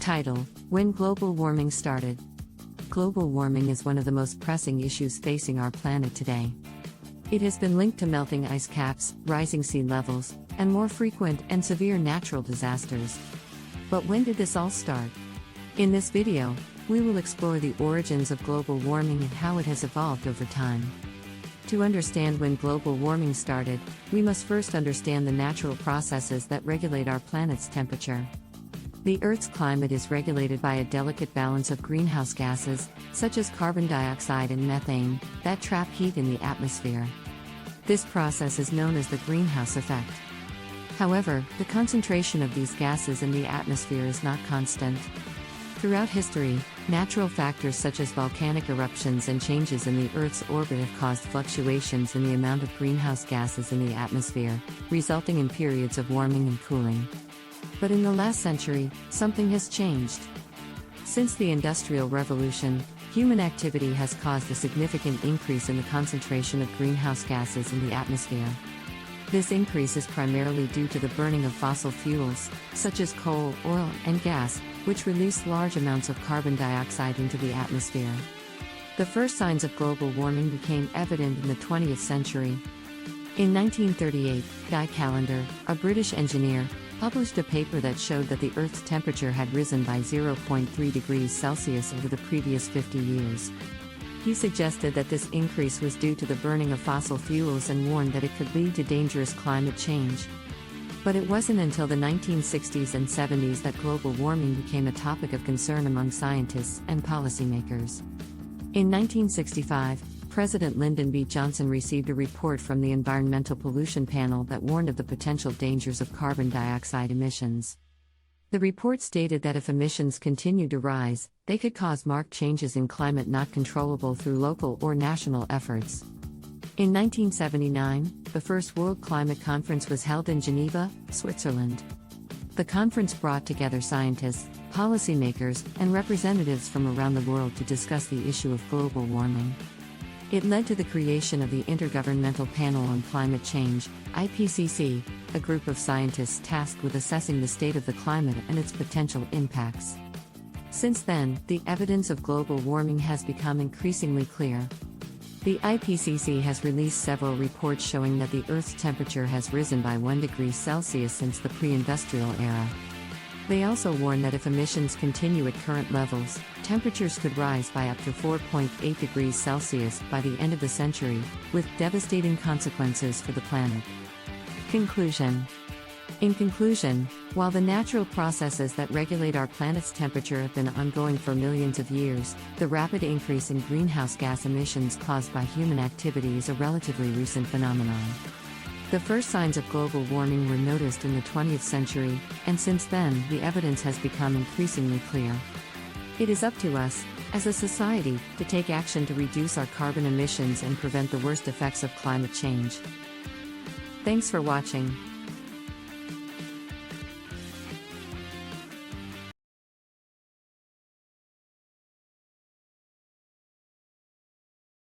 Title: When Global Warming Started. Global warming is one of the most pressing issues facing our planet today. It has been linked to melting ice caps, rising sea levels, and more frequent and severe natural disasters. But when did this all start? In this video, we will explore the origins of global warming and how it has evolved over time. To understand when global warming started, we must first understand the natural processes that regulate our planet's temperature. The Earth's climate is regulated by a delicate balance of greenhouse gases, such as carbon dioxide and methane, that trap heat in the atmosphere. This process is known as the greenhouse effect. However, the concentration of these gases in the atmosphere is not constant. Throughout history, natural factors such as volcanic eruptions and changes in the Earth's orbit have caused fluctuations in the amount of greenhouse gases in the atmosphere, resulting in periods of warming and cooling. But in the last century, something has changed. Since the Industrial Revolution, human activity has caused a significant increase in the concentration of greenhouse gases in the atmosphere. This increase is primarily due to the burning of fossil fuels, such as coal, oil, and gas, which release large amounts of carbon dioxide into the atmosphere. The first signs of global warming became evident in the 20th century. In 1938, Guy Callendar, a British engineer, published a paper that showed that the Earth's temperature had risen by 0.3 degrees Celsius over the previous 50 years. He suggested that this increase was due to the burning of fossil fuels and warned that it could lead to dangerous climate change. But it wasn't until the 1960s and 70s that global warming became a topic of concern among scientists and policymakers. In 1965, President Lyndon B. Johnson received a report from the Environmental Pollution Panel that warned of the potential dangers of carbon dioxide emissions. The report stated that if emissions continued to rise, they could cause marked changes in climate not controllable through local or national efforts. In 1979, the first World Climate Conference was held in Geneva, Switzerland. The conference brought together scientists, policymakers, and representatives from around the world to discuss the issue of global warming. It led to the creation of the Intergovernmental Panel on Climate Change, IPCC, a group of scientists tasked with assessing the state of the climate and its potential impacts. Since then, the evidence of global warming has become increasingly clear. The IPCC has released several reports showing that the Earth's temperature has risen by 1 degree Celsius since the pre-industrial era. They also warn that if emissions continue at current levels, temperatures could rise by up to 4.8 degrees Celsius by the end of the century, with devastating consequences for the planet. Conclusion. In conclusion, while the natural processes that regulate our planet's temperature have been ongoing for millions of years, the rapid increase in greenhouse gas emissions caused by human activity is a relatively recent phenomenon. The first signs of global warming were noticed in the 20th century, and since then, the evidence has become increasingly clear. It is up to us, as a society, to take action to reduce our carbon emissions and prevent the worst effects of climate change. Thanks for watching.